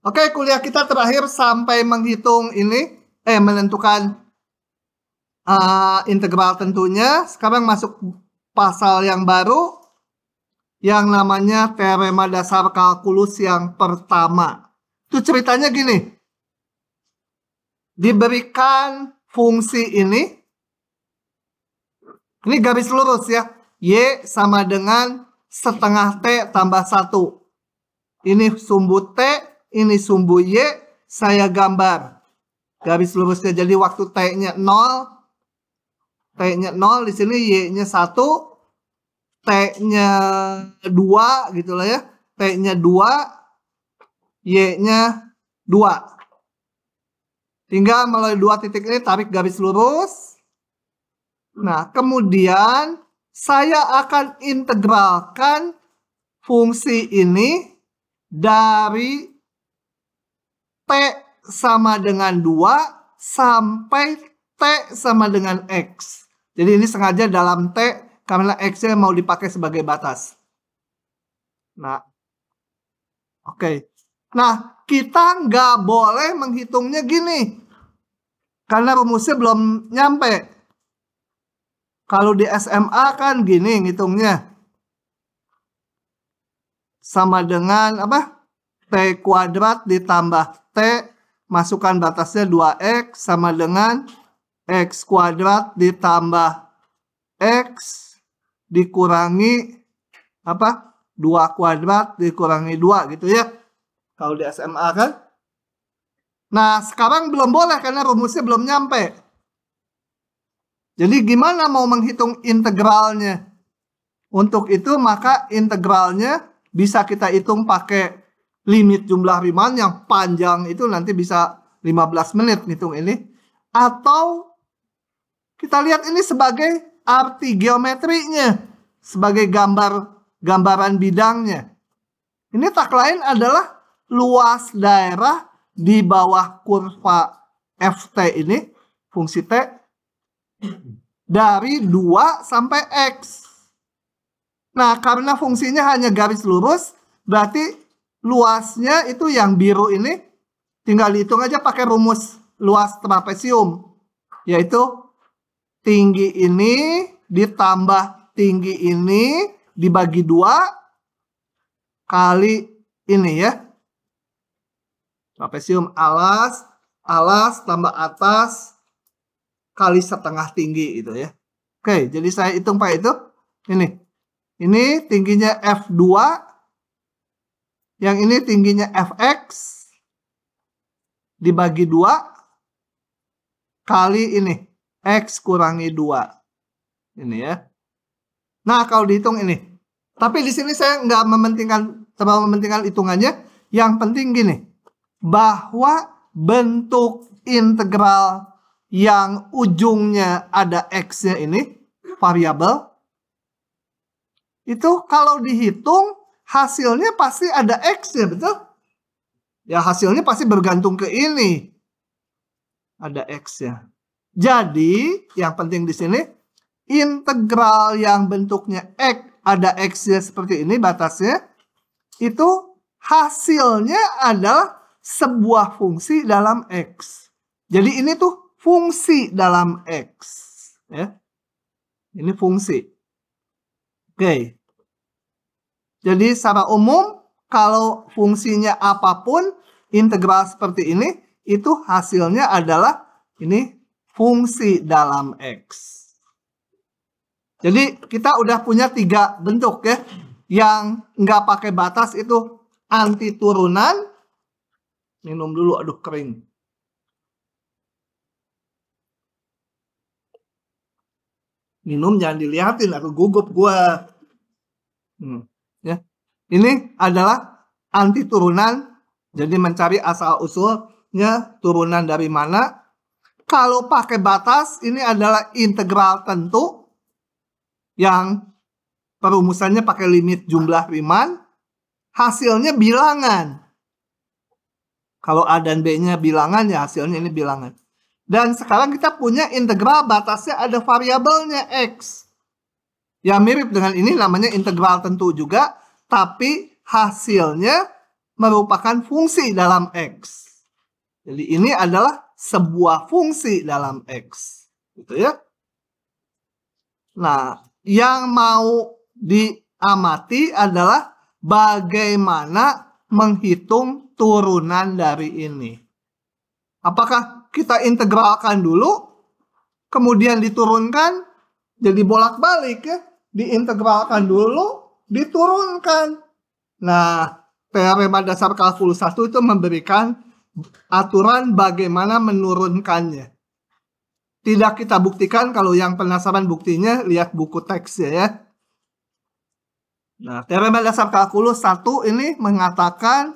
Oke, kuliah kita terakhir sampai menghitung ini, menentukan integral tentunya. Sekarang masuk pasal yang baru yang namanya teorema dasar kalkulus yang pertama. Itu ceritanya gini. Diberikan fungsi ini garis lurus ya. Y sama dengan setengah T tambah 1. Ini sumbu T, ini sumbu Y, saya gambar garis lurusnya. Jadi waktu T-nya 0, T-nya 0, di sini Y-nya 1, T-nya 2 gitu lah ya. T-nya 2, Y-nya 2. Tinggal melalui 2 titik ini tarik garis lurus. Nah, kemudian saya akan integralkan fungsi ini dari T sama dengan 2 sampai T sama dengan X. Jadi ini sengaja dalam T karena X-nya mau dipakai sebagai batas. Nah, oke. Nah, kita nggak boleh menghitungnya gini. Karena rumusnya belum nyampe. Kalau di SMA kan gini ngitungnya. Sama dengan apa? T kuadrat ditambah T, masukkan batasnya 2X sama dengan X kuadrat ditambah X dikurangi apa? 2 kuadrat dikurangi 2 gitu ya. Kalau di SMA kan. Nah, sekarang belum boleh karena rumusnya belum nyampe. Jadi gimana mau menghitung integralnya? Untuk itu maka integralnya bisa kita hitung pakai limit jumlah Riemann yang panjang itu nanti bisa 15 menit ngitung ini. Atau kita lihat ini sebagai arti geometrinya, sebagai gambaran bidangnya. Ini tak lain adalah luas daerah di bawah kurva FT ini, fungsi T, dari 2 sampai X. Nah, karena fungsinya hanya garis lurus, berarti luasnya itu yang biru ini tinggal dihitung aja pakai rumus luas trapesium. Yaitu tinggi ini ditambah tinggi ini dibagi 2 kali ini ya. Trapesium alas tambah atas kali setengah tinggi itu ya. Oke, jadi saya hitung Pak itu. Ini tingginya F2. Yang ini tingginya Fx dibagi 2 kali ini X kurangi 2. Ini ya. Nah, kalau dihitung ini. Tapi di sini saya nggak terlalu mementingkan hitungannya. Yang penting gini. Bahwa bentuk integral yang ujungnya ada X-nya ini, variabel, itu kalau dihitung hasilnya pasti ada X-nya, betul? Ya, hasilnya pasti bergantung ke ini. Ada X-nya. Jadi, yang penting di sini, integral yang bentuknya X, ada X-nya seperti ini batasnya, itu hasilnya adalah sebuah fungsi dalam X. Jadi ini tuh fungsi dalam X. Ya. Ini fungsi. Oke. Jadi secara umum, kalau fungsinya apapun, integral seperti ini, itu hasilnya adalah ini fungsi dalam X. Jadi kita udah punya 3 bentuk ya. Yang nggak pakai batas itu anti turunan. Minum dulu, aduh kering. Minum jangan dilihatin, aku gugup gua. Ya. Ini adalah anti turunan. Jadi mencari asal usulnya turunan dari mana. Kalau pakai batas, ini adalah integral tentu. Yang perumusannya pakai limit jumlah Riemann. Hasilnya bilangan. Kalau A dan B-nya bilangan, ya hasilnya ini bilangan. Dan sekarang kita punya integral batasnya ada variabelnya X. Yang mirip dengan ini namanya integral tentu juga. Tapi hasilnya merupakan fungsi dalam X. Jadi ini adalah sebuah fungsi dalam X. Gitu ya. Nah, yang mau diamati adalah bagaimana menghitung turunan dari ini. Apakah kita integralkan dulu, kemudian diturunkan, jadi bolak-balik ya. Diintegralkan dulu, diturunkan. Nah, teorema dasar kalkulus 1 itu memberikan aturan bagaimana menurunkannya. Tidak kita buktikan, kalau yang penasaran buktinya, lihat buku teksnya ya. Nah, teorema dasar kalkulus 1 ini mengatakan,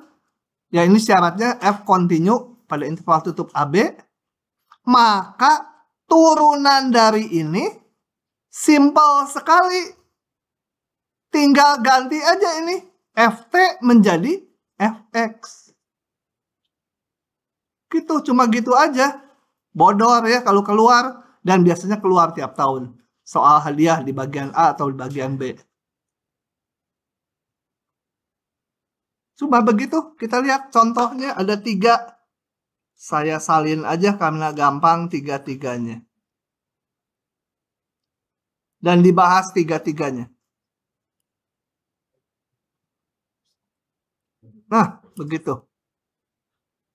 ya ini syaratnya F kontinu pada interval tutup AB, maka turunan dari ini simple sekali. Tinggal ganti aja ini, Ft menjadi Fx. Gitu, cuma gitu aja. Bodor ya kalau keluar, dan biasanya keluar tiap tahun. Soal hadiah di bagian A atau di bagian B. Coba begitu, kita lihat contohnya ada 3. Saya salin aja karena gampang 3-3-nya. Dan dibahas 3-3-nya. Nah, begitu.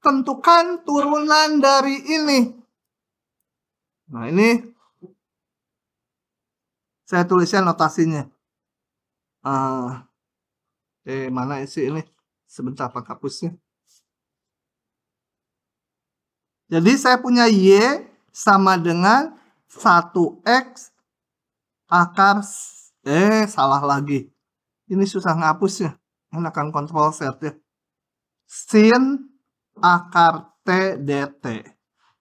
Tentukan turunan dari ini. Nah, ini saya tulisnya notasinya. Mana isi ini? Sebentar penghapusnya. Jadi saya punya Y sama dengan 1X akar... salah lagi. Ini susah ngapusnya. Enakan kontrol Z ya. Sin akar T dt.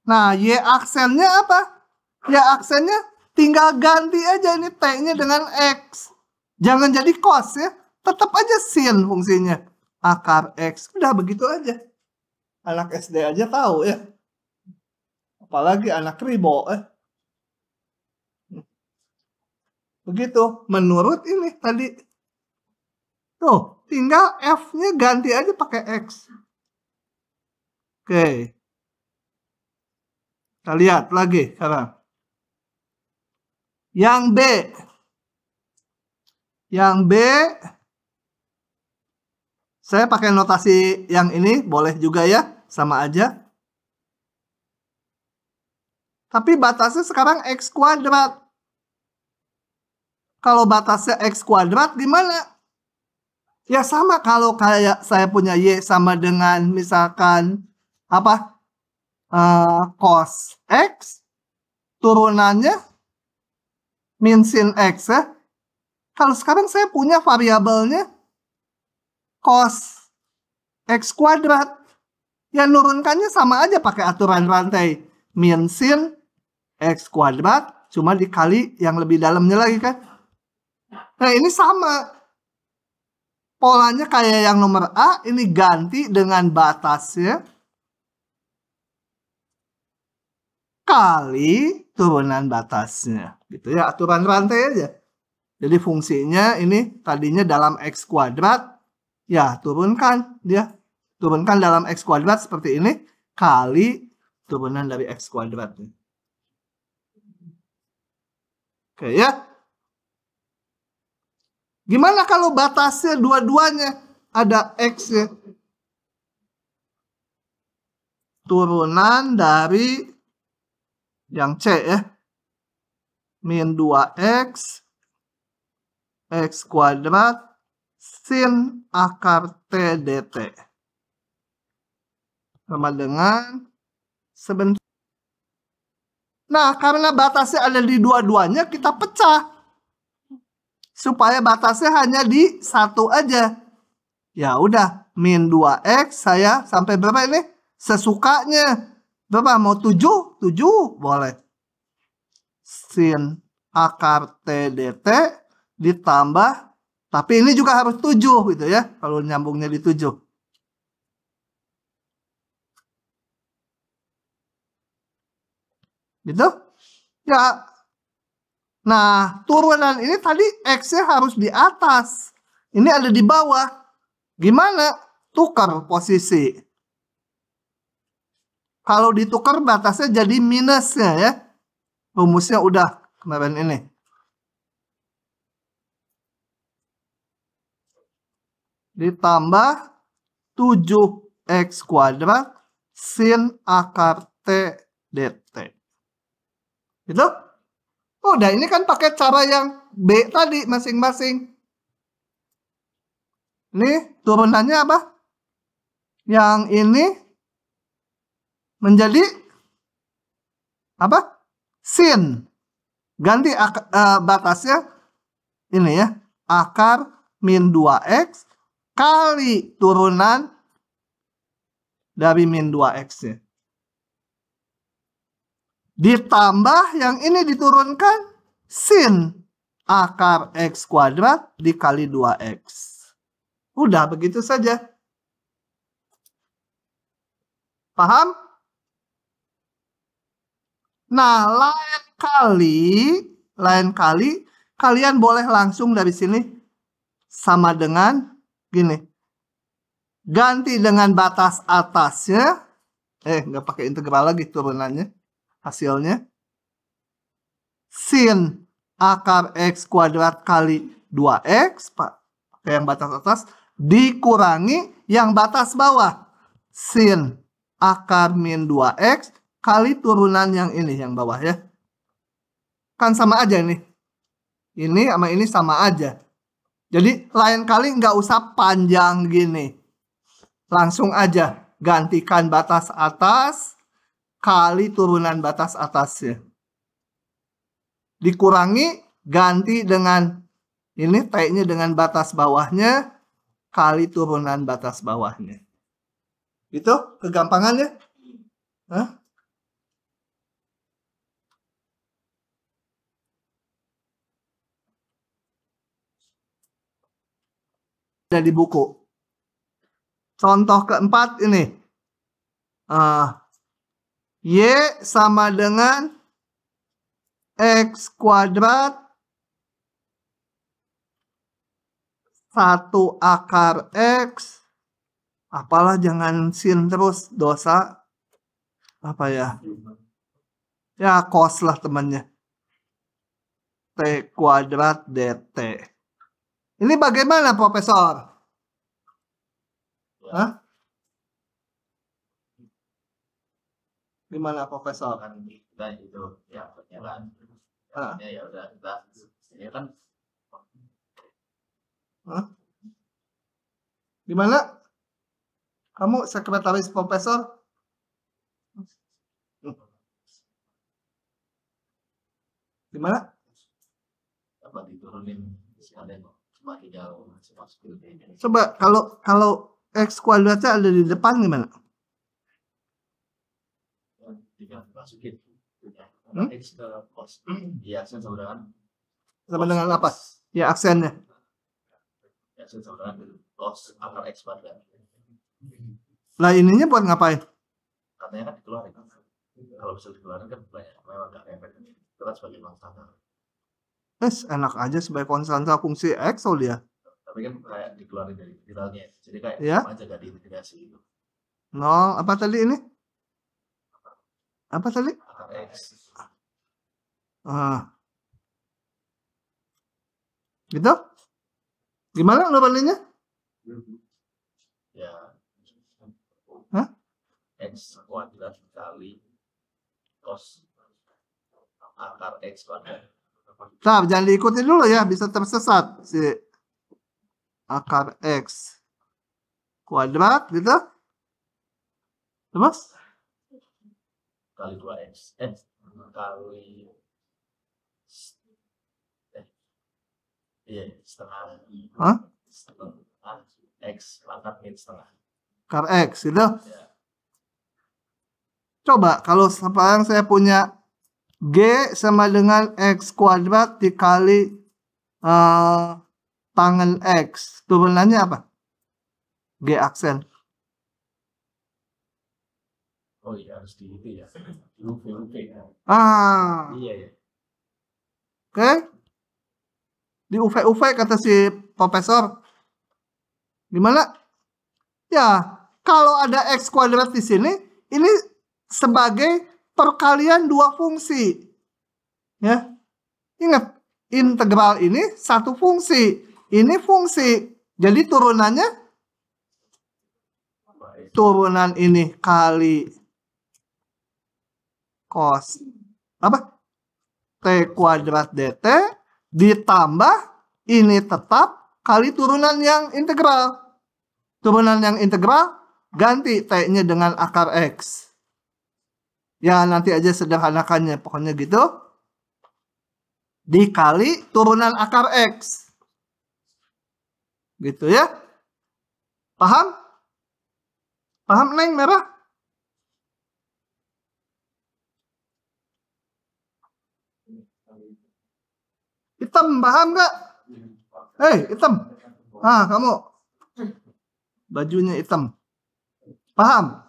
Nah, Y aksennya apa? Y aksennya tinggal ganti aja ini T-nya dengan X. Jangan jadi cos ya. Tetap aja sin fungsinya. Akar X. Udah begitu aja. Anak SD aja tahu ya. Apalagi anak ribo Begitu. Menurut ini tadi. Tuh, tinggal F-nya ganti aja pakai X. Oke. Kita lihat lagi sekarang. Yang B. Yang B. Saya pakai notasi yang ini. Boleh juga ya. Sama aja. Tapi batasnya sekarang X kuadrat. Kalau batasnya X kuadrat gimana? Ya sama kalau kayak saya punya Y sama dengan misalkan apa? Cos X. Turunannya min sin X ya. Kalau sekarang saya punya variabelnya cos X kuadrat. Ya nurunkannya sama aja pakai aturan rantai. Min sin X kuadrat cuma dikali yang lebih dalamnya lagi kan. Nah ini sama. Polanya kayak yang nomor A. Ini ganti dengan batasnya kali turunan batasnya. Gitu ya, aturan rantai aja. Jadi fungsinya ini tadinya dalam X kuadrat. Ya turunkan dia. Turunkan dalam X kuadrat seperti ini. Kali turunan dari X kuadrat. Oke ya. Gimana kalau batasnya dua-duanya ada X ya? Turunan dari yang C ya. Min 2X X kuadrat sin akar T dt. Sama dengan sebentar. Nah, karena batasnya ada di dua-duanya, kita pecah. Supaya batasnya hanya di satu aja. Ya udah, min 2X saya sampai berapa ini? Sesukanya. Berapa? Mau 7? 7 boleh. Sin akar T dt ditambah. Tapi ini juga harus 7 gitu ya. Kalau nyambungnya di 7. Gitu? Ya. Nah, turunan ini tadi X-nya harus di atas. Ini ada di bawah. Gimana? Tukar posisi. Kalau ditukar batasnya jadi minusnya ya. Rumusnya udah kemarin ini. Ditambah 7x kuadrat sin akar T dt. Gitu? Udah, ini kan pakai cara yang B tadi masing-masing. Ini turunannya apa? Yang ini menjadi apa? Sin. Ganti batasnya ini ya. Akar min 2x kali turunan dari min 2x-nya. Ditambah yang ini diturunkan sin akar x kuadrat dikali 2x. Udah begitu saja. Paham? Nah, lain kali kalian boleh langsung dari sini sama dengan gini. Ganti dengan batas atasnya. Nggak pakai integral lagi turunannya. Hasilnya. Sin akar x kuadrat kali 2x. Pakai yang batas atas. Dikurangi yang batas bawah. Sin akar min 2x kali turunan yang ini, yang bawah ya. Kan sama aja nih. Ini sama ini sama aja. Jadi lain kali nggak usah panjang gini. Langsung aja gantikan batas atas kali turunan batas atasnya. Dikurangi, ganti dengan ini T-nya dengan batas bawahnya kali turunan batas bawahnya. Itu kegampangannya. Hah? Ada di buku. Contoh keempat ini. Y sama dengan X kuadrat 1 akar X. Apalah, jangan sin terus, dosa. Apa ya? Ya cos lah temannya. T kuadrat dt. Ini bagaimana, Profesor? Hah? Gimana, Profesor? Kan kita itu ya penyalaan. Ya udah kita ya kan. Gimana? Kamu sekretaris Profesor? Gimana? Apa diturunin sekalian semakin jauh Coba kalau X kuadratnya ada di depan gimana? Masukin X ke cos. Ya, aksen sama dengan Sama dengan apa? Ya aksennya. Ya, aksen sama dengan cos akar X kuadrat. Lah ininya buat ngapain? Katanya kan dikeluarin. Kalau bisa dikeluarin kan banyak memang nggak efek. Itu kan sebagai konstanta. Enak aja sebagai konstanta fungsi X oh dia. Tapi kan kayak dikeluarin dari integralnya. Jadi kayak Ya. aja gak diintegrasi gitu. 0 apa tadi ini? Apa tadi? Akar X. Gitu? Gimana nuruninnya? Ya. Hah? X kuadrat kali cos akar X kuadrat. Nah, jangan diikuti dulu ya, bisa tersesat si akar X kuadrat gitu. Terus? Kali 2X. Kali setengah. Hah? Setengah X pangkat min setengah. Akar X gitu. Ya. Coba kalau sekarang saya punya G sama dengan X kuadrat dikali tangan X. Turunannya apa? G aksen. Oh iya, harus di itu ya. UV ya. Iya ya. Oke. Di UV kata si Profesor. Gimana? Ya, kalau ada X kuadrat di sini, ini sebagai perkalian dua fungsi. Ya, ingat, integral ini satu fungsi. Ini fungsi. Jadi turunannya, turunan ini kali cos apa? T kuadrat dt ditambah ini tetap kali turunan yang integral. Turunan yang integral ganti T-nya dengan akar X. Ya nanti aja sederhanakannya. Pokoknya gitu. Dikali turunan akar X. Gitu ya. Paham? Paham Neng merah? Hitam paham gak? Hitam. Kamu. Bajunya hitam. Paham?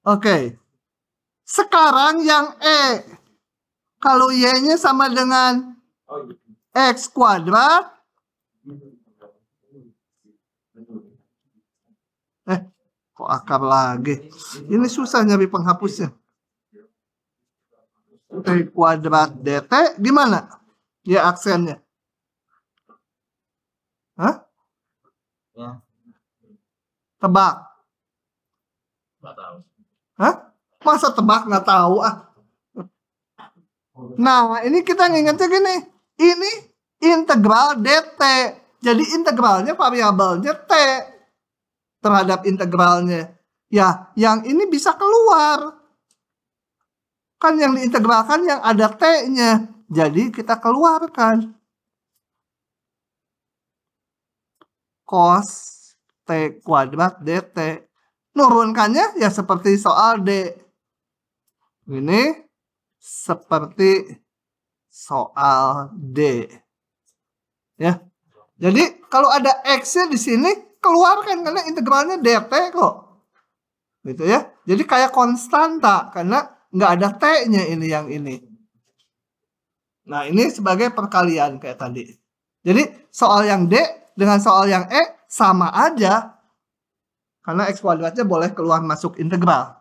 Oke. Sekarang yang E. Kalau Y-nya sama dengan X kuadrat. Kok akar lagi? Ini susah nyari penghapusnya. T kuadrat dt gimana? Ya aksennya. Hah? Ya. Tebak. Nggak tahu. Hah? Masa tebak nggak tahu Nah, ini kita ngingetnya gini. Ini integral dt. Jadi integralnya variabelnya t terhadap integralnya. Ya, yang ini bisa keluar. Kan yang diintegralkan yang ada t-nya. Jadi kita keluarkan. Cos t kuadrat dt. Nurunkannya ya seperti soal D. Ini seperti soal D. Ya. Jadi kalau ada X-nya di sini keluarkan karena integralnya dt kok. Gitu ya. Jadi kayak konstanta karena nggak ada T-nya ini yang ini. Nah, ini sebagai perkalian kayak tadi. Jadi soal yang D dengan soal yang E sama aja. Karena X kuadratnya boleh keluar masuk integral.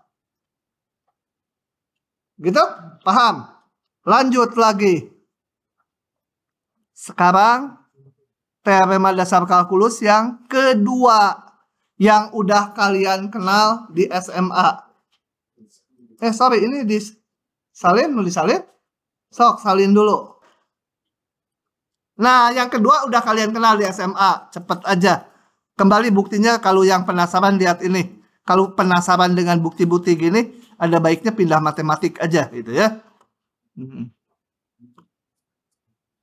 Gitu? Paham? Lanjut lagi. Sekarang teorema dasar kalkulus yang kedua. Yang udah kalian kenal di SMA. Sorry, ini disalin, mau disalin? Sok, salin dulu. Nah, yang kedua udah kalian kenal di SMA. Cepet aja. Kembali buktinya kalau yang penasaran lihat ini. Kalau penasaran dengan bukti-bukti gini, ada baiknya pindah matematik aja gitu ya.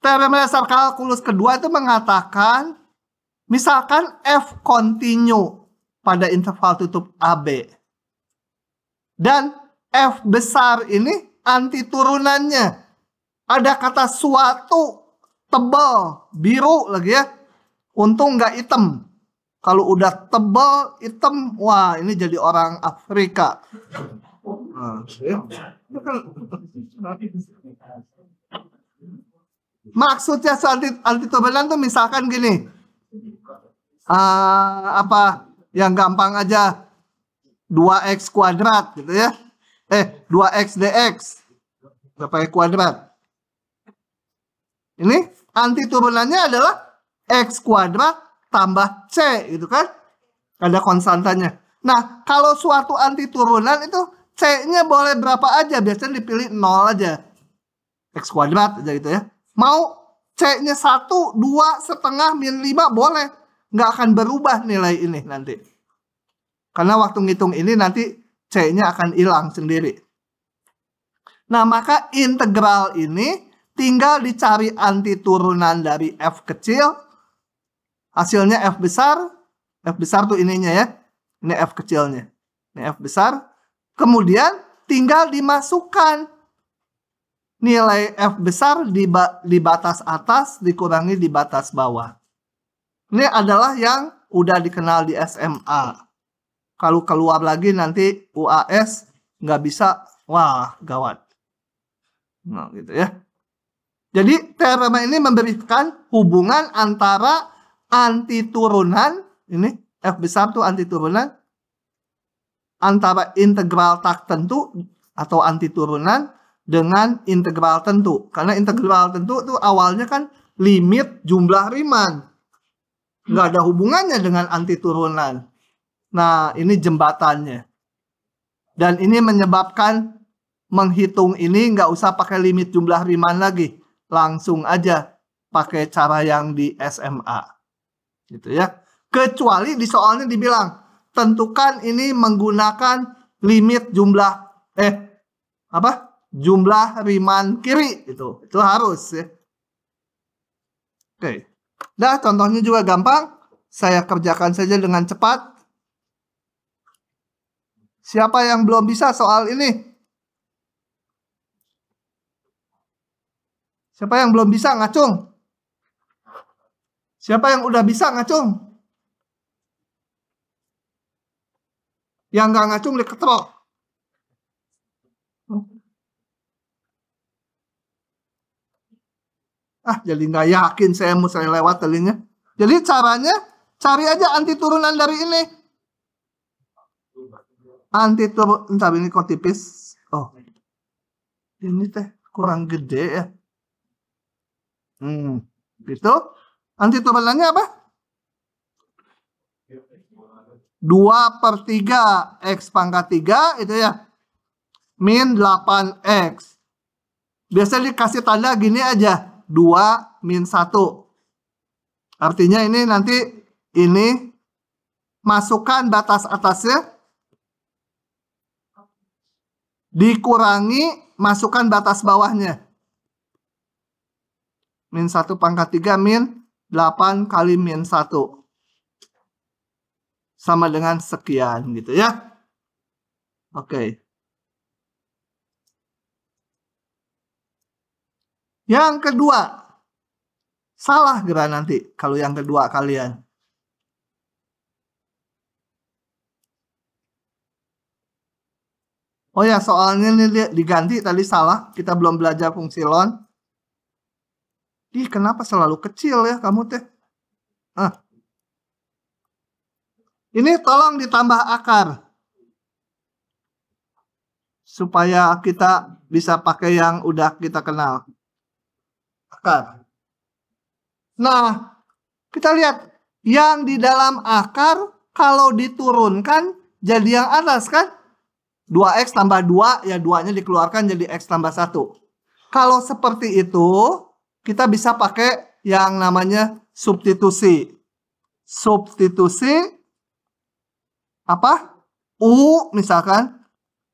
Teorema dasar kalkulus kedua itu mengatakan, misalkan F continue pada interval tutup AB. Dan F besar ini anti turunannya. Ada kata suatu, tebal, biru lagi ya. Untung nggak hitam. Kalau udah tebal, hitam, wah ini jadi orang Afrika. Maksudnya anti turunan tuh misalkan gini. Apa yang gampang aja. 2x kuadrat gitu ya. 2x dx. Gak pakai kuadrat. Ini anti turunannya adalah x kuadrat tambah c gitu kan. Ada konstantanya. Nah, kalau suatu anti turunan itu c-nya boleh berapa aja. Biasanya dipilih 0 aja. X kuadrat aja gitu ya. Mau c-nya 1, 2, setengah, min 5 boleh. Nggak akan berubah nilai ini nanti. Karena waktu ngitung ini nanti c-nya akan hilang sendiri. Nah, maka integral ini tinggal dicari anti turunan dari f kecil. Hasilnya f besar. F besar tuh ininya ya. Ini f kecilnya. Ini f besar. Kemudian tinggal dimasukkan nilai f besar di batas atas dikurangi di batas bawah. Ini adalah yang udah dikenal di SMA. Kalau keluar lagi nanti UAS nggak bisa, wah gawat. Nah gitu ya. Jadi teorema ini memberikan hubungan antara anti turunan ini F besar itu antiturunan antara integral tak tentu atau antiturunan dengan integral tentu. Karena integral tentu itu awalnya kan limit jumlah Riemann. Nggak ada hubungannya dengan antiturunan. Nah, ini jembatannya. Dan ini menyebabkan menghitung ini nggak usah pakai limit jumlah Riemann lagi. Langsung aja pakai cara yang di SMA. Gitu ya. Kecuali di soalnya dibilang, tentukan ini menggunakan limit jumlah jumlah Riemann kiri itu harus ya. Oke. Nah, contohnya juga gampang. Saya kerjakan saja dengan cepat. Siapa yang belum bisa soal ini? Siapa yang belum bisa ngacung? Siapa yang udah bisa ngacung? Yang nggak ngacung diketrok. Jadi nggak yakin saya mau lewat tadinya. Jadi caranya cari aja antiturunan dari ini. Antiturunan, entar ini kok tipis. Oh, ini teh kurang gede ya. Gitu. Antiturunannya apa? 2/3 X pangkat 3 itu ya. Min 8X. Biasanya dikasih tanda gini aja. 2 min 1. Artinya ini nanti ini masukkan batas atasnya. Dikurangi masukkan batas bawahnya. Min 1/3 min 8 kali min 1. Sama dengan sekian gitu ya. Oke. Yang kedua. Salah gerak nanti kalau yang kedua kalian. Oh ya, soalnya ini diganti tadi salah. Kita belum belajar fungsi ln. Ih, kenapa selalu kecil ya kamu teh? Ini tolong ditambah akar. Supaya kita bisa pakai yang udah kita kenal. Akar. Nah, kita lihat. Yang di dalam akar, kalau diturunkan, jadi yang atas kan? 2X tambah 2, ya 2-nya dikeluarkan jadi X tambah 1. Kalau seperti itu, kita bisa pakai yang namanya substitusi. Substitusi apa? U misalkan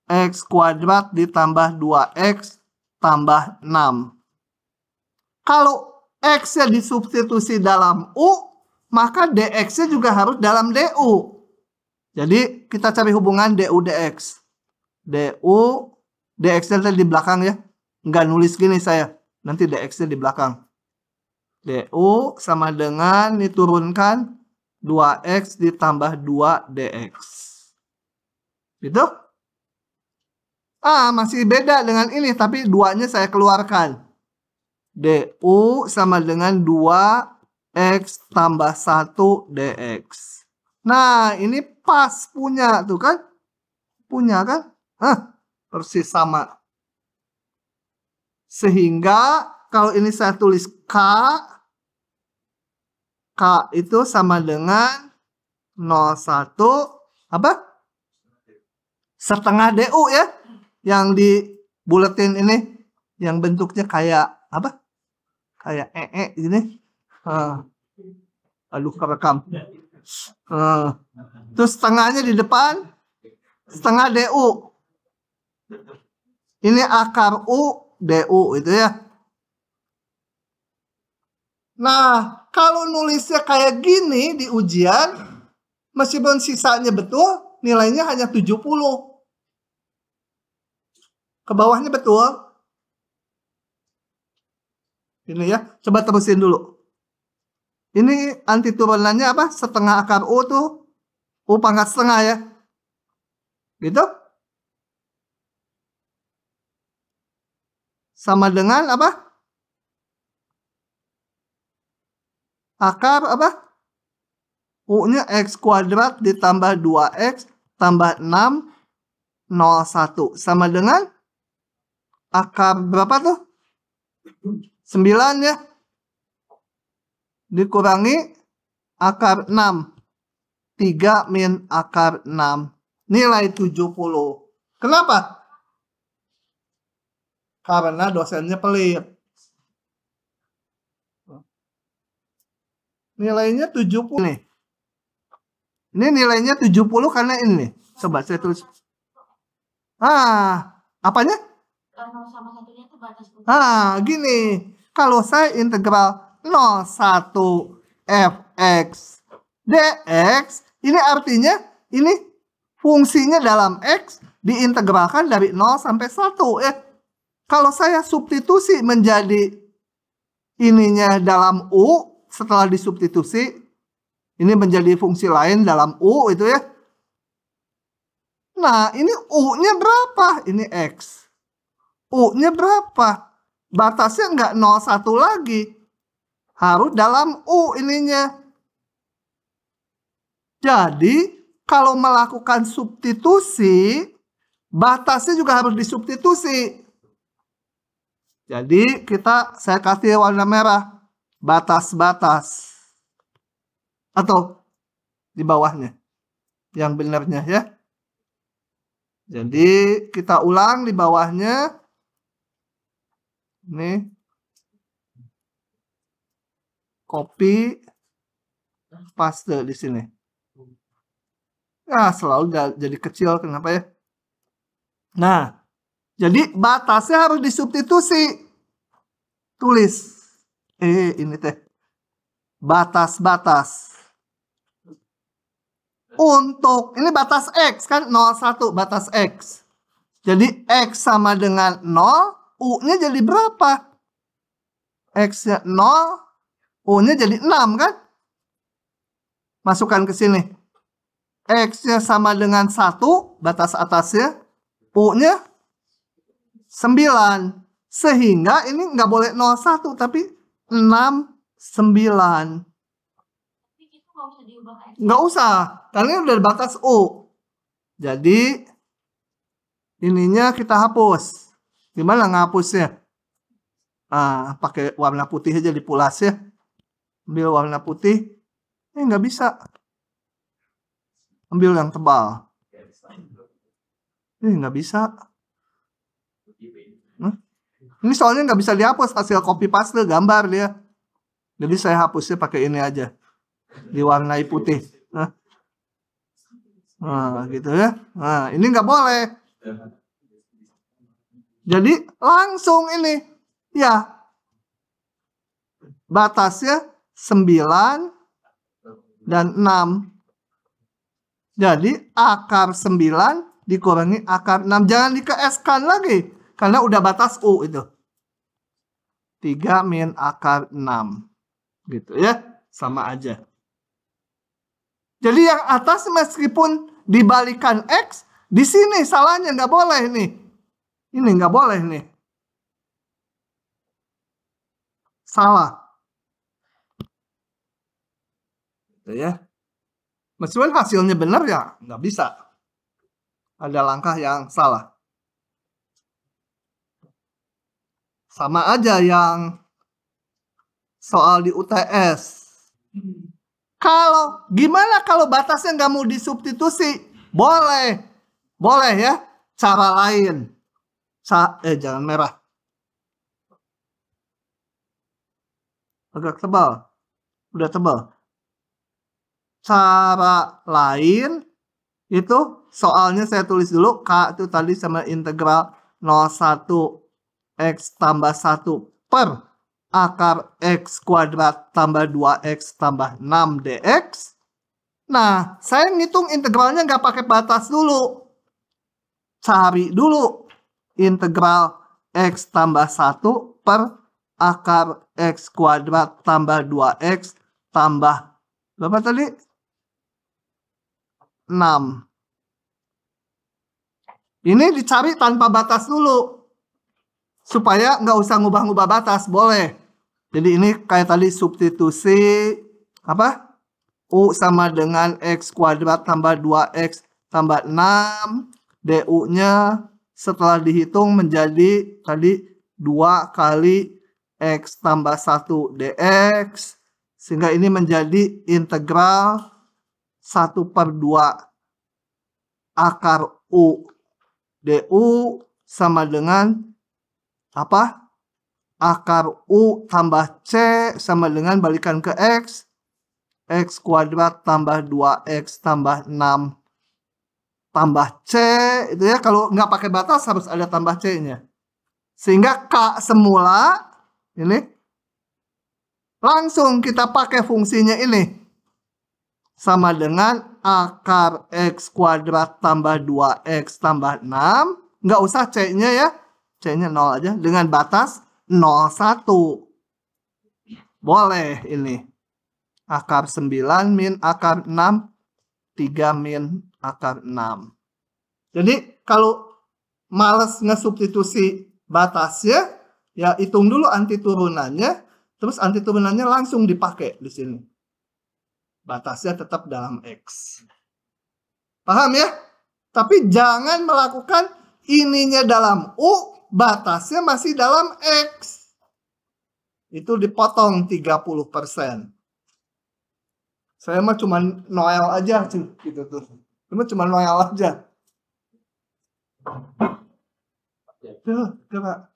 X kuadrat ditambah 2X tambah 6. Kalau X-nya disubstitusi dalam U, maka DX-nya juga harus dalam DU. Jadi kita cari hubungan DU DX. DU DX-nya di belakang ya. Nggak nulis gini saya. Nanti DX-nya di belakang. DU sama dengan diturunkan 2X ditambah 2 DX. Gitu? Masih beda dengan ini. Tapi 2-nya saya keluarkan. DU sama dengan 2X tambah 1 DX. Nah, ini pas punya tuh kan? Punya kan? Persis sama. Sehingga kalau ini saya tulis K itu sama dengan 0,1 apa? Setengah DU ya. Yang di buletin ini yang bentuknya kayak apa? Kayak gini. Aduh, kerekam. Terus setengahnya di depan, setengah DU. Ini akar U, DU itu ya. Nah, kalau nulisnya kayak gini di ujian, meskipun sisanya betul, nilainya hanya 70. Ke bawahnya betul. Ini ya, coba terusin dulu. Ini antiturunannya apa? Setengah akar U tuh. U pangkat setengah ya. Gitu. Sama dengan apa? Akar apa? U-nya X kuadrat ditambah 2X tambah 6, 01. Sama dengan akar berapa tuh? 9 ya. Dikurangi akar 6. 3 min akar 6. Nilai 70. Kenapa? Karena dosennya pelit. Nilainya 70 nih. Ini nilainya 70 karena ini nih. Coba saya tulis. Apanya? Gini. Kalau saya integral 01 fx dx, ini artinya ini fungsinya dalam x diintegralkan dari 0 sampai 1. Kalau saya substitusi menjadi ininya dalam u, setelah disubstitusi, ini menjadi fungsi lain dalam u itu ya. Nah, ini u-nya berapa? Ini x. U-nya berapa? Batasnya nggak 01 lagi. Harus dalam u ininya. Jadi, kalau melakukan substitusi, batasnya juga harus disubstitusi. Jadi, saya kasih warna merah. Batas-batas. Atau di bawahnya. Yang benarnya ya. Jadi, kita ulang di bawahnya. Ini. Copy. Paste di sini. Ya, selalu jadi kecil. Kenapa ya? Nah, jadi batasnya harus disubstitusi. Tulis. Ini teh. Batas-batas. Untuk, ini batas X kan 01 batas X. Jadi X sama dengan 0. U-nya jadi berapa? X-nya 0. U-nya jadi 6 kan? Masukkan ke sini. X-nya sama dengan 1. Batas atasnya. U-nya 9. Sehingga ini nggak boleh 01. Tapi 6, 9. Nggak usah. Karena ini udah batas U. Jadi ininya kita hapus. Gimana ngapusnya? Pakai warna putih aja dipulas ya. Ambil warna putih. Nggak bisa. Ambil yang tebal. Nggak bisa. Ini soalnya nggak bisa dihapus. Hasil copy paste gambar dia. Jadi saya hapusnya pakai ini aja. Diwarnai putih. Gitu ya. Nah, ini nggak boleh. Jadi langsung ini. Ya. Batasnya 9 dan 6. Jadi akar 9 dikurangi akar 6. Jangan dikeeskan lagi. Karena udah batas U itu. 3 min akar 6. Gitu ya. Sama aja. Jadi yang atas meskipun dibalikan X. Di sini salahnya nggak boleh nih. Ini nggak boleh nih. Salah. Gitu ya. Meskipun hasilnya benar ya nggak bisa. Ada langkah yang salah. Sama aja yang soal di UTS. Gimana kalau batasnya nggak mau disubstitusi? Boleh. Boleh ya. Cara lain. Jangan merah. Agak tebal. Udah tebal. Cara lain itu soalnya saya tulis dulu. K itu tadi sama integral 01 X tambah 1 per akar X kuadrat tambah 2X tambah 6 dx. Nah, saya ngitung integralnya nggak pakai batas dulu. Cari dulu integral X tambah 1 per akar X kuadrat tambah 2X tambah berapa tadi? 6. Ini dicari tanpa batas dulu. Supaya nggak usah ngubah-ngubah batas. Boleh. Jadi ini kayak tadi substitusi apa? U sama dengan X kuadrat tambah 2X tambah 6. DU-nya setelah dihitung menjadi tadi 2 kali X tambah 1 dx. Sehingga ini menjadi integral 1/2 akar U du sama dengan apa? Akar U tambah C sama dengan balikan ke X. X kuadrat tambah 2X tambah 6 tambah C. Itu ya, kalau nggak pakai batas harus ada tambah C-nya. Sehingga K semula ini langsung kita pakai fungsinya ini. Sama dengan akar X kuadrat tambah 2X tambah 6. Nggak usah C-nya ya. C-nya 0 aja. Dengan batas 0,1. Boleh ini. Akar 9 min akar 6. 3 min akar 6. Jadi kalau males ngesubstitusi batasnya, ya hitung dulu anti turunannya. Terus anti turunannya langsung dipakai di sini. Batasnya tetap dalam X. Paham ya? Tapi jangan melakukan ininya dalam U, batasnya masih dalam X. Itu dipotong 30%. Saya mah cuma Noel aja gitu tuh. Cuma Noel aja. Tuh, coba.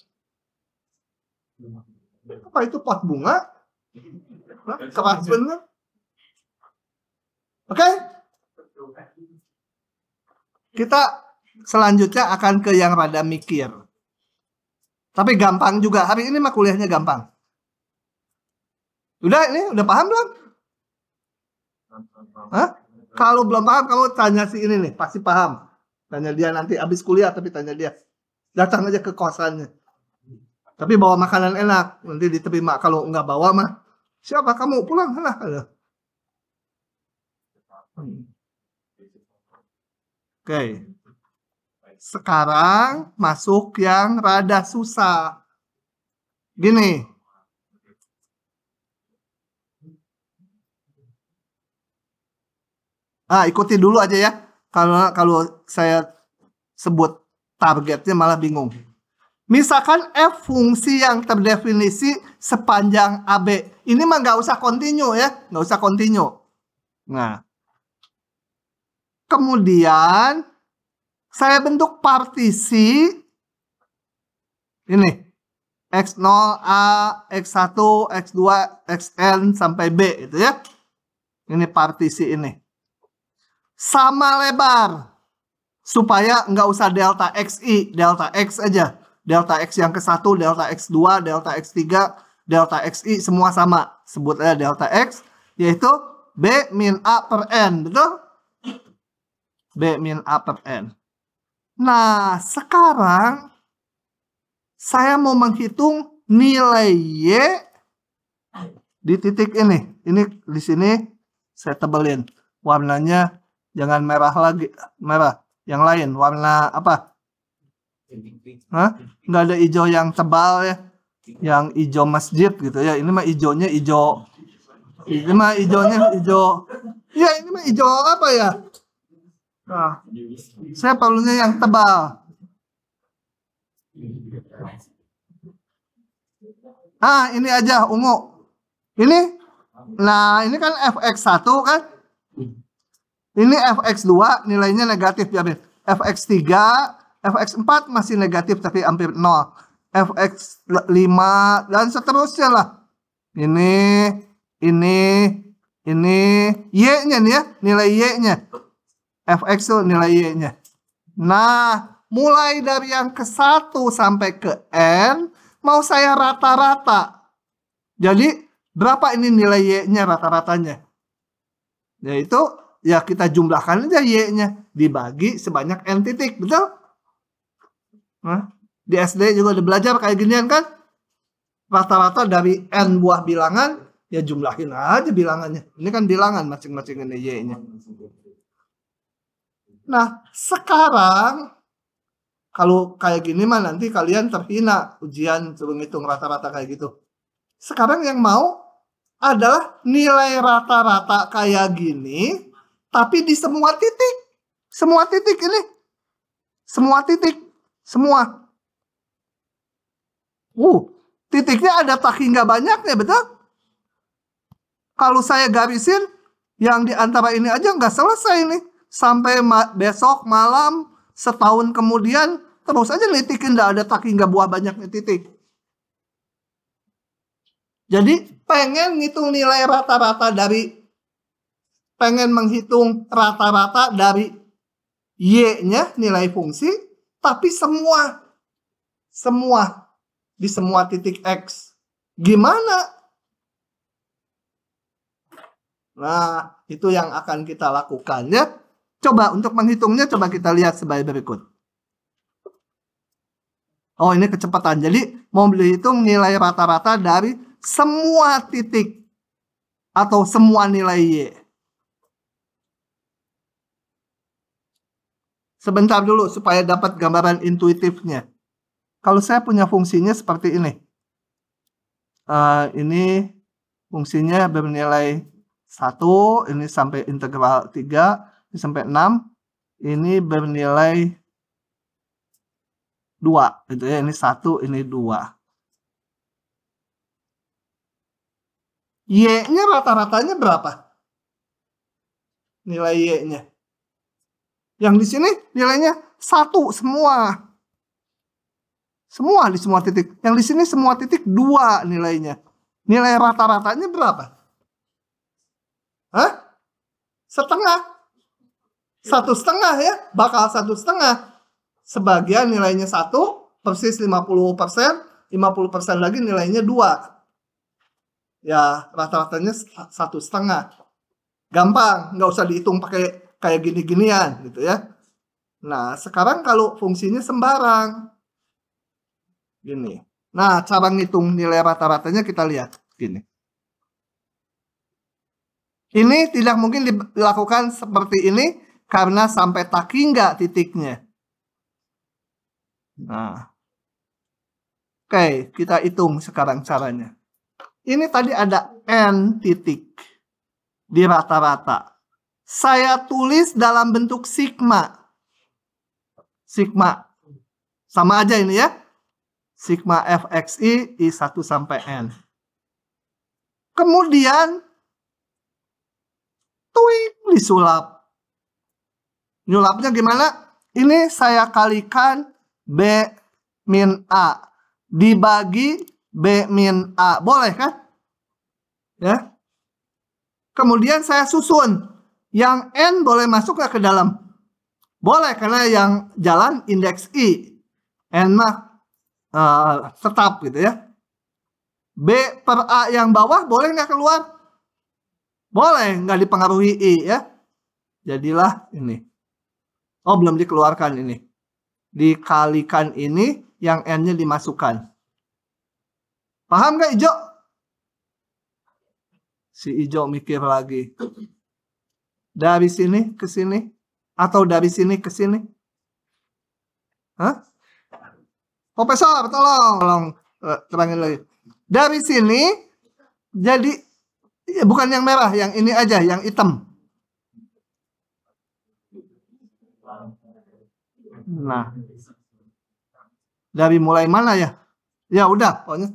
Apa itu pot bunga? Keras bener. Oke? Kita selanjutnya akan ke yang rada mikir. Tapi gampang juga. Hari ini mah kuliahnya gampang. Udah paham belum? Hah? Kalau belum paham, kamu tanya si ini nih, pasti paham. Tanya dia nanti abis kuliah, tapi tanya dia. Datang aja ke kosannya. Tapi bawa makanan enak, nanti diterima. Kalau nggak bawa mah, siapa kamu pulang? Oke. Sekarang masuk yang rada susah. Gini. Ikuti dulu aja ya. Kalau saya sebut targetnya malah bingung. Misalkan F fungsi yang terdefinisi sepanjang AB. Ini mah nggak usah continue ya. Nggak usah continue. Nah. Kemudian saya bentuk partisi. Ini. X0, A, X1, X2, Xn sampai B. Itu ya. Ini partisi ini. Sama lebar. Supaya nggak usah delta XI, delta X aja. Delta X yang ke-1, delta X2, delta X3, delta XI semua sama. Sebut aja delta X, yaitu B min A per N, betul? B min A per N. Nah, sekarang saya mau menghitung nilai Y di titik ini. Ini di sini saya tebelin. Warnanya jangan merah lagi, merah. Yang lain, warna apa? Hah? Nggak ada hijau yang tebal ya. Yang hijau masjid gitu ya. Ini mah hijaunya hijau. Ini mah hijaunya hijau. Ya, ini mah hijau apa ya? Nah, saya perlunya yang tebal. Ini aja ungu. Ini. Nah, ini kan fx1 kan? Ini fx2 nilainya negatif ya, Ben. Fx3, fx4 masih negatif tapi hampir 0. Fx5 dan seterusnya lah. Ini Y-nya nih ya, nilai Y-nya. Fx itu nilai Y-nya. Nah, mulai dari yang ke-1 sampai ke N, mau saya rata-rata. Jadi, berapa ini nilai Y-nya rata-ratanya? Yaitu, ya kita jumlahkan aja Y-nya. Dibagi sebanyak N titik, betul? Nah, di SD juga udah belajar kayak ginian kan? Rata-rata dari N buah bilangan, ya jumlahin aja bilangannya. Ini kan bilangan masing-masing ini Y-nya. Nah, sekarang kalau kayak gini mah nanti kalian terhina ujian suruh ngitung rata-rata kayak gitu. Sekarang yang mau adalah nilai rata-rata kayak gini, tapi di semua titik. Semua titik ini. Semua titik. Semua. Titiknya ada tak hingga banyaknya, betul? Kalau saya garisin, yang di antara ini aja nggak selesai nih. Sampai besok malam, setahun kemudian, terus aja nitikin, nggak ada tak hingga buah banyaknya titik. Jadi pengen ngitung nilai rata-rata dari, pengen menghitung rata-rata dari Y-nya, nilai fungsi, tapi semua di semua titik X. Gimana? Nah, itu yang akan kita lakukan ya. Coba untuk menghitungnya, coba kita lihat sebagai berikut. Oh, ini kecepatan. Jadi mau dihitung nilai rata-rata dari semua titik atau semua nilai Y. Sebentar dulu supaya dapat gambaran intuitifnya. Kalau saya punya fungsinya seperti ini. Ini fungsinya bernilai 1, ini sampai integral 3, ini sampai 6, ini bernilai 2, gitu ya. Ini 1, ini 2. Y-nya rata-ratanya berapa? Nilai Y-nya. Yang di sini nilainya 1 semua. Semua di semua titik. Yang di sini semua titik 2 nilainya. Nilai rata-ratanya berapa? Hah? Setengah. 1,5 ya. Bakal 1,5. Sebagian nilainya 1, persis 50%. 50% lagi nilainya 2. Ya, rata-ratanya 1,5. Gampang, nggak usah dihitung pakai kayak gini-ginian gitu ya. Nah, sekarang kalau fungsinya sembarang. Gini. Nah, cara ngitung nilai rata-ratanya kita lihat. Gini. Ini tidak mungkin dilakukan seperti ini karena sampai tak hingga titiknya. Nah. Oke, kita hitung sekarang caranya. Ini tadi ada N titik di rata-rata. Saya tulis dalam bentuk sigma. Sigma. Sama aja ini ya. Sigma fxi I1 sampai N. Kemudian tweak disulap. Nyulapnya gimana? Ini saya kalikan B min A. Dibagi B min A. Boleh kan? Ya. Kemudian saya susun. Yang N boleh masuk nggak ke dalam? Boleh, karena yang jalan indeks I. N mah tetap gitu ya. B per A yang bawah boleh nggak keluar? Boleh, nggak dipengaruhi I ya. Jadilah ini. Oh, belum dikeluarkan ini. Dikalikan ini, yang N-nya dimasukkan. Paham nggak Ijo? Si Ijo mikir lagi. Dari sini ke sini? Atau dari sini ke sini? Hah? Profesor, tolong terangin lagi. Dari sini, jadi bukan yang merah, yang ini aja, yang hitam. Nah, dari mulai mana ya? Ya udah, pokoknya.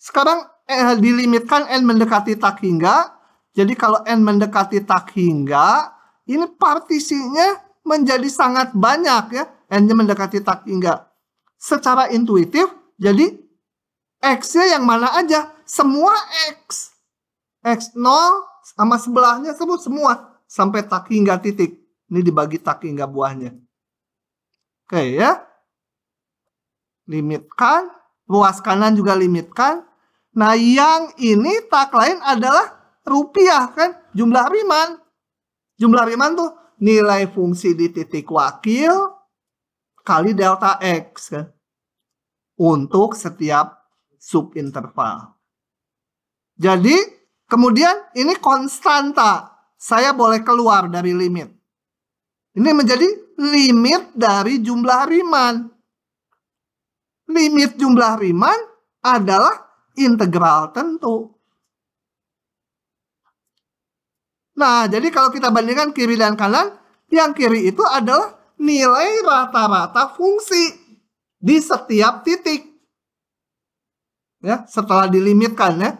Sekarang dilimitkan N mendekati tak hingga. Jadi kalau N mendekati tak hingga, ini partisinya menjadi sangat banyak ya. N-nya mendekati tak hingga. Secara intuitif, jadi X-nya yang mana aja? Semua X. X0 sama sebelahnya semua. Sampai tak hingga titik. Ini dibagi tak hingga buahnya. Oke ya. Limitkan. Ruas kanan juga limitkan. Nah yang ini tak lain adalah rupiah kan. Jumlah Riemann. Jumlah Riemann tuh nilai fungsi di titik wakil kali delta X kan. Untuk setiap subinterval. Jadi kemudian ini konstanta. Saya boleh keluar dari limit. Ini menjadi limit dari jumlah Riemann. Limit jumlah Riemann adalah integral tentu. Nah, jadi kalau kita bandingkan kiri dan kanan, yang kiri itu adalah nilai rata-rata fungsi di setiap titik. Ya, setelah dilimitkan ya.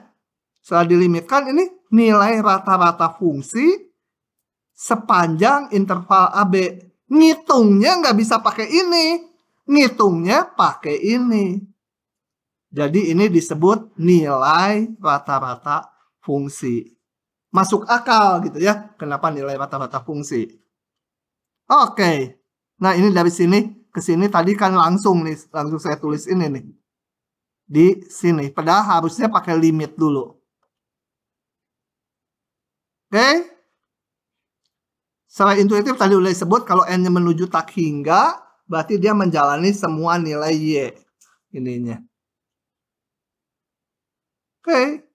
Setelah dilimitkan ini nilai rata-rata fungsi sepanjang interval AB. Ngitungnya nggak bisa pakai ini. Ngitungnya pakai ini. Jadi ini disebut nilai rata-rata fungsi. Masuk akal gitu ya. Kenapa nilai rata-rata fungsi? Oke. Nah ini dari sini ke sini tadi kan langsung nih. Langsung saya tulis ini nih. Di sini. Padahal harusnya pakai limit dulu. Oke. Secara intuitif tadi udah disebut kalau N-nya menuju tak hingga. Berarti dia menjalani semua nilai Y. Ininya. Oke.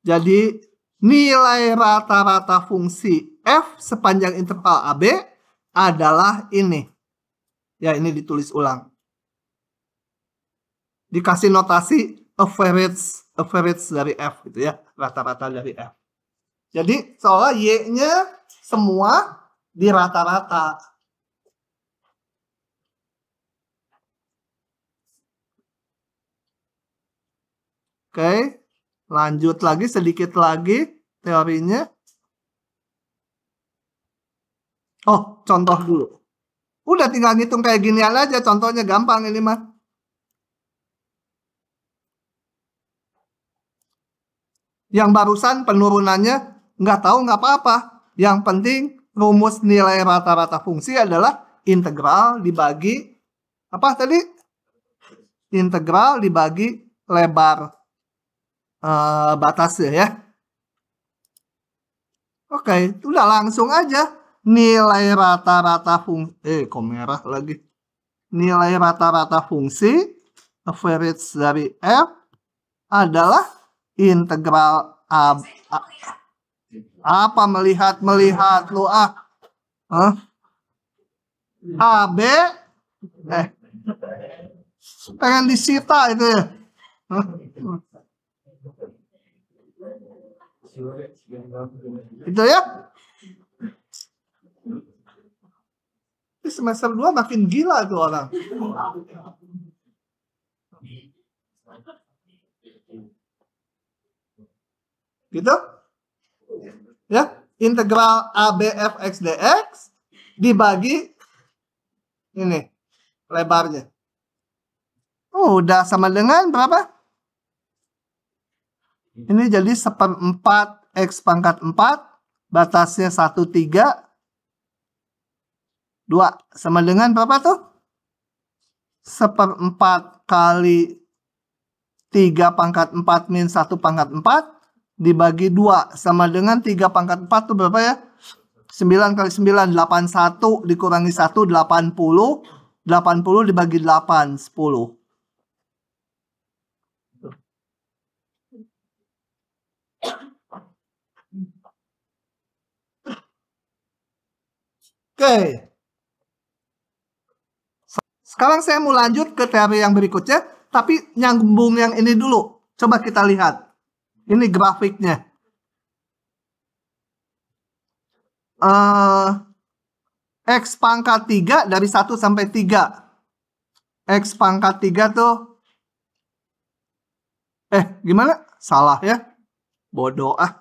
Jadi nilai rata-rata fungsi F sepanjang interval AB adalah ini. Ya, ini ditulis ulang. Dikasih notasi average dari F gitu ya, rata-rata dari F. Jadi seolah Y-nya semua di rata-rata. Oke. Lanjut lagi sedikit lagi teorinya. Oh, contoh dulu. Udah tinggal ngitung kayak ginian aja. Contohnya gampang ini mah. Yang barusan penurunannya nggak tahu nggak apa-apa. Yang penting rumus nilai rata-rata fungsi adalah integral dibagi apa tadi? Integral dibagi lebar batasnya ya. Oke, udah langsung aja nilai rata-rata fungsi kok merah lagi. Nilai rata-rata fungsi average dari F adalah integral apa melihat lu AB pengen disita itu ya. Itu ya. Di semester 2 makin gila tuh orang. Gitu? Ya, integral ABF x dx dibagi ini lebarnya. Oh, udah sama dengan berapa? Ini jadi 1/4 X pangkat 4. Batasnya 1, 3. 2. Sama dengan berapa tuh? 1/4 kali 3 pangkat 4 min 1 pangkat 4. Dibagi 2. Sama dengan 3 pangkat 4 tuh berapa ya? 9 kali 9. 81 dikurangi 1. 80. 80 dibagi 8. 10. Oke. Sekarang saya mau lanjut ke teori yang berikutnya. Tapi nyambung yang ini dulu. Coba kita lihat. Ini grafiknya. X pangkat 3 dari 1 sampai 3. X pangkat 3 tuh. Gimana? Salah ya. Bodoh ah.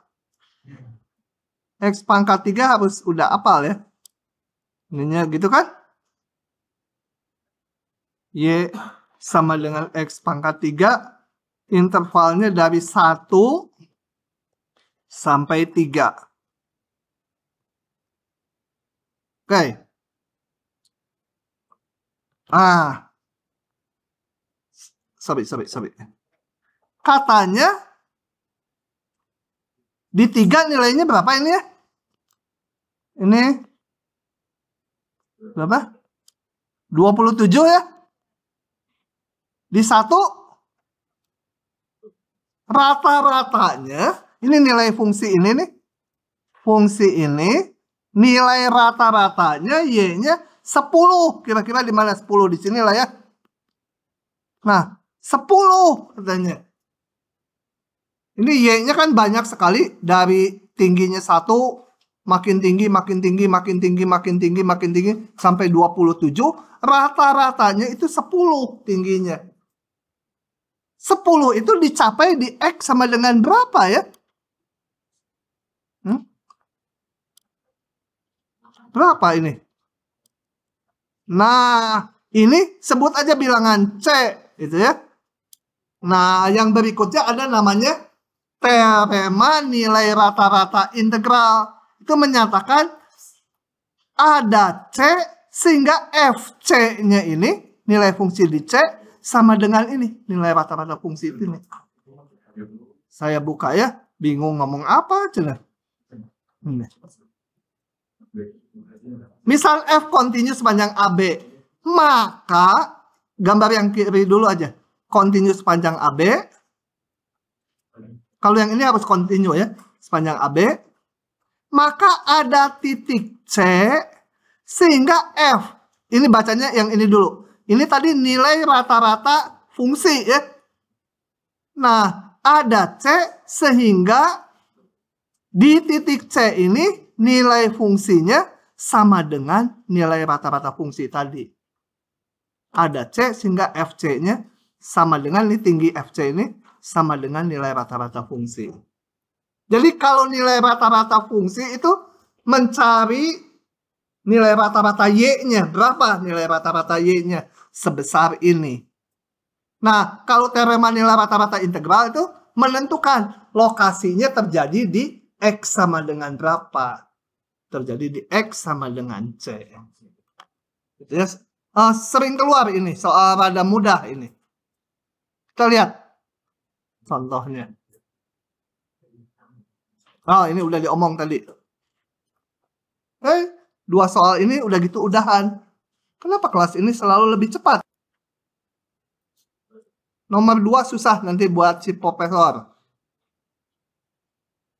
X pangkat 3 harus udah hafal ya. Ininya gitu kan? Y sama dengan X pangkat 3. Intervalnya dari 1 sampai 3. Oke. Sorry. Katanya di 3 nilainya berapa ini ya? Ini berapa? 27 ya? Di 1 rata-ratanya, ini nilai fungsi ini nih. Fungsi ini nilai rata-ratanya Y-nya 10. Kira-kira di mana 10 di sini lah ya. Nah, 10 katanya. Ini Y-nya kan banyak sekali dari tingginya 1 makin tinggi, makin tinggi, makin tinggi, makin tinggi, makin tinggi, sampai 27, rata-ratanya itu 10 tingginya. 10 itu dicapai di X sama dengan berapa ya? Berapa ini? Nah, ini sebut aja bilangan C, gitu ya. Nah, yang berikutnya ada namanya teorema nilai rata-rata integral. Itu menyatakan ada C sehingga FC-nya ini, nilai fungsi di C, sama dengan ini, nilai rata-rata fungsi ini. Saya buka ya, bingung ngomong apa aja. Misal F continuous sepanjang AB, maka gambar yang kiri dulu aja. Continuous sepanjang AB. Kalau yang ini harus continue ya, sepanjang AB. Maka ada titik C sehingga F. Ini bacanya yang ini dulu. Ini tadi nilai rata-rata fungsi ya. Nah, ada C sehingga di titik C ini nilai fungsinya sama dengan nilai rata-rata fungsi tadi. Ada C sehingga FC-nya sama dengan ini, tinggi FC ini sama dengan nilai rata-rata fungsi. Jadi kalau nilai rata-rata fungsi itu mencari nilai rata-rata Y-nya. Berapa nilai rata-rata Y-nya? Sebesar ini. Nah, kalau teorema nilai rata-rata integral itu menentukan lokasinya terjadi di X sama dengan berapa. Terjadi di X sama dengan C. Gitu ya. Sering keluar ini, soal rada mudah ini. Kita lihat contohnya. Oh, ini udah diomong tadi. Dua soal ini udah gitu udahan. Kenapa kelas ini selalu lebih cepat? Nomor 2 susah nanti buat si profesor.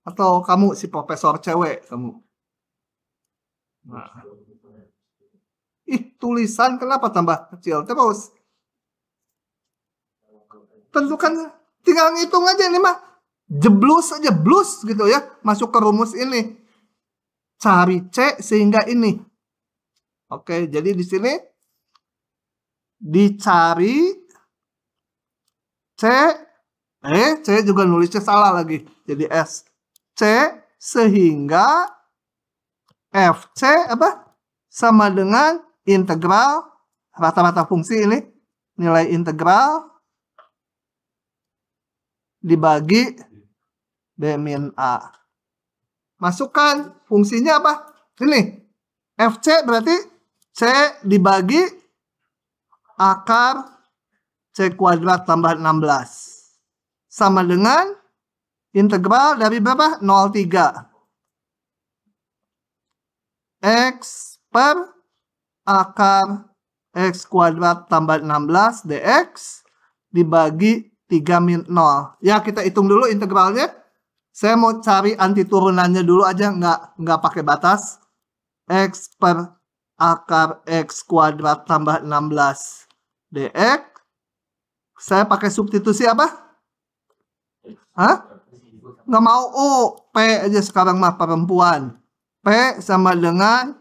Atau kamu si profesor cewek kamu. Nah. Tulisan kenapa tambah kecil terus? Tentukan, tinggal ngitung aja ini mah. Jeblus aja, blus gitu ya. Masuk ke rumus ini. Cari C sehingga ini. Oke, jadi di sini dicari C. C juga nulisnya salah lagi. Jadi S. C sehingga FC apa? Sama dengan integral rata-rata fungsi ini. Nilai integral dibagi B min A. Masukkan fungsinya apa? Ini. FC berarti C dibagi akar C kuadrat tambah 16. Sama dengan integral dari berapa? 0,3. X per akar X kuadrat tambah 16 dx dibagi 3 min 0. Ya, kita hitung dulu integralnya. Saya mau cari anti turunannya dulu aja, nggak pakai batas. X per akar X kuadrat tambah 16 dx. Saya pakai substitusi apa? Hah? Nggak mau U. P aja sekarang mah perempuan. P sama dengan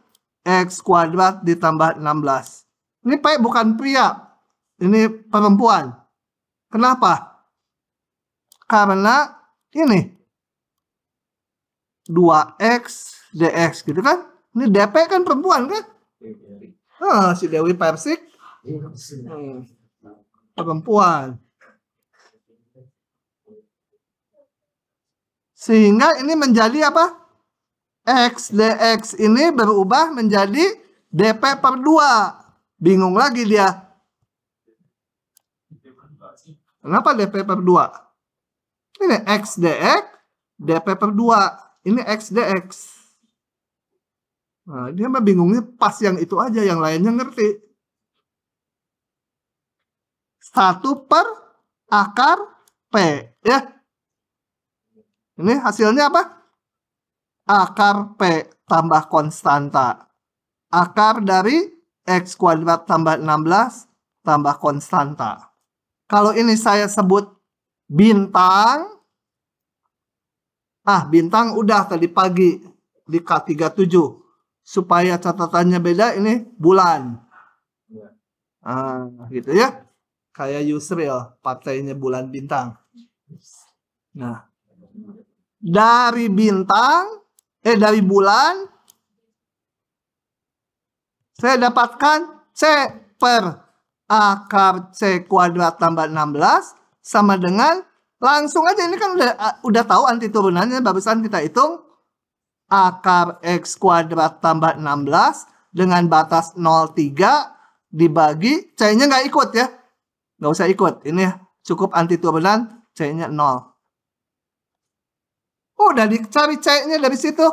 X kuadrat ditambah 16. Ini P bukan pria. Ini perempuan. Kenapa? Karena ini 2X dx gitu kan. Ini DP kan perempuan kan. Si Dewi Persik perempuan. Sehingga ini menjadi apa? X dx ini berubah menjadi dp per 2. Bingung lagi dia. Kenapa dp per 2? Ini x dx dp per 2. Ini x dx. Nah, dia mah bingungnya pas yang itu aja, yang lainnya ngerti. 1 per akar P ya. Ini hasilnya apa? Akar P tambah konstanta. Akar dari X kuadrat tambah 16 tambah konstanta. Kalau ini saya sebut bintang. Bintang udah tadi pagi. di K37. Supaya catatannya beda, ini bulan. Gitu ya. Kayak Yusril, partainya bulan bintang. Nah, dari dari bulan, saya dapatkan C per akar C kuadrat tambah 16 sama dengan, langsung aja ini kan udah tahu anti turunannya, barusan kita hitung akar X kuadrat tambah 16 dengan batas 0,3 dibagi, C-nya nggak ikut ya. Nggak usah ikut, ini cukup anti turunan, C-nya 0. Udah dicari C-nya dari situ.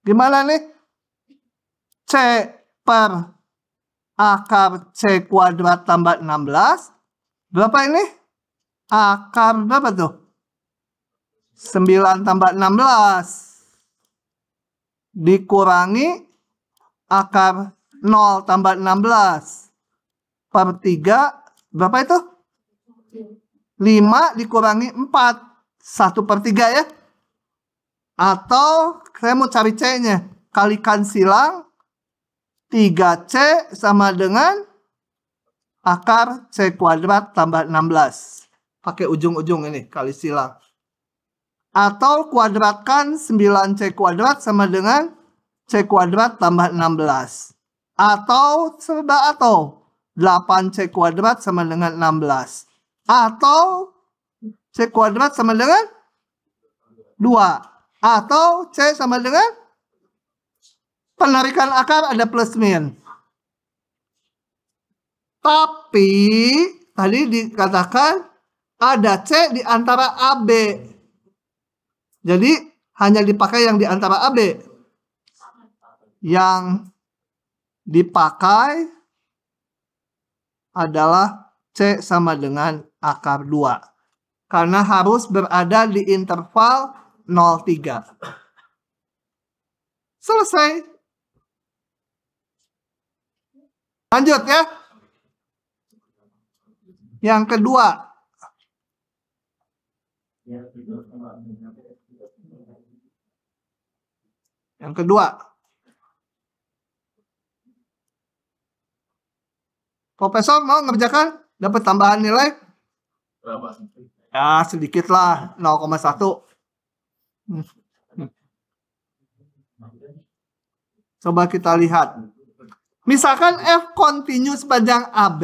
Gimana nih? C per akar C kuadrat tambah 16. Berapa ini? Akar berapa tuh? 9 tambah 16. Dikurangi akar 0 tambah 16. Per 3. Berapa itu? 5 dikurangi 4. 1/3 ya. Atau saya mau cari C-nya. Kalikan silang 3C sama dengan akar C kuadrat tambah 16. Pakai ujung-ujung ini, kali silang. Atau kuadratkan 9C kuadrat sama dengan C kuadrat tambah 16. Atau 8C kuadrat sama dengan 16. Atau C kuadrat sama dengan 2. Atau C sama dengan penarikan akar ada plus min. Tapi tadi dikatakan ada C di antara AB. Jadi hanya dipakai yang di antara AB. Yang dipakai adalah C sama dengan akar 2. Karena harus berada di interval 0,3. Selesai. Lanjut ya. Yang kedua. Yang kedua. Profesor mau ngerjakan? Dapat tambahan nilai? Berapa? Ya sedikit lah, 0,1. Coba kita lihat. Misalkan F continue sepanjang AB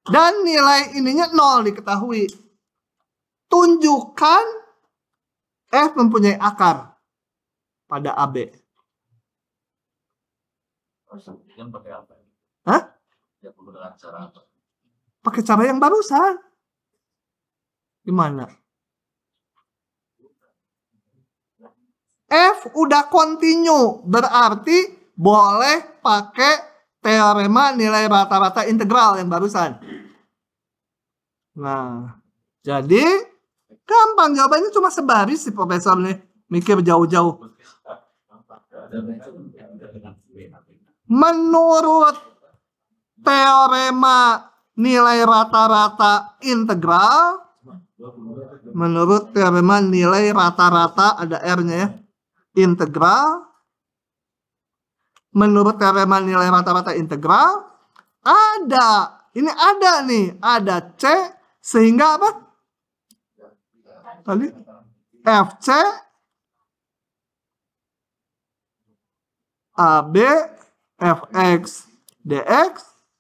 dan nilai ininya 0 diketahui. Tunjukkan F mempunyai akar pada AB. Yang pakai apa? Hah? Ya menggunakan cara apa? Pakai cara yang barusan. Gimana? F udah continue, berarti boleh pakai teorema nilai rata-rata integral yang barusan. Nah, jadi gampang, jawabannya cuma sebaris si profesor nih, mikir jauh-jauh. Menurut teorema nilai rata-rata integral, menurut teorema nilai rata-rata, ada R-nya ya, integral, menurut teorema nilai rata-rata integral, ada C sehingga apa? Tadi FC AB Fx dx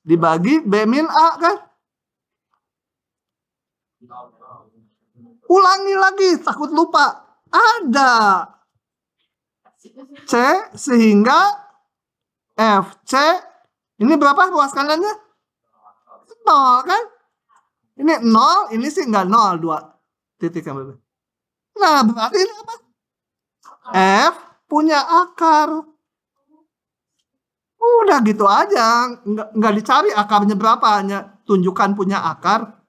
dibagi B min A kan? Ulangi lagi, takut lupa. Ada C sehingga FC, ini berapa ruas kanannya? 0 kan? Ini 0, ini sih enggak 0, 2 titik yang berbeda. Nah, berarti ini apa? F punya akar. Udah gitu aja, nggak dicari akarnya berapa, hanya tunjukkan punya akar.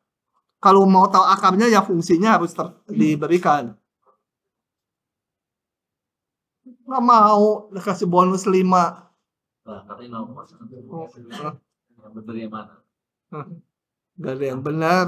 Kalau mau tahu akarnya ya fungsinya harus diberikan. Nggak mau dikasih bonus 5. Nah, katanya 0,1. Yang benar yang mana? Nggak ada yang benar.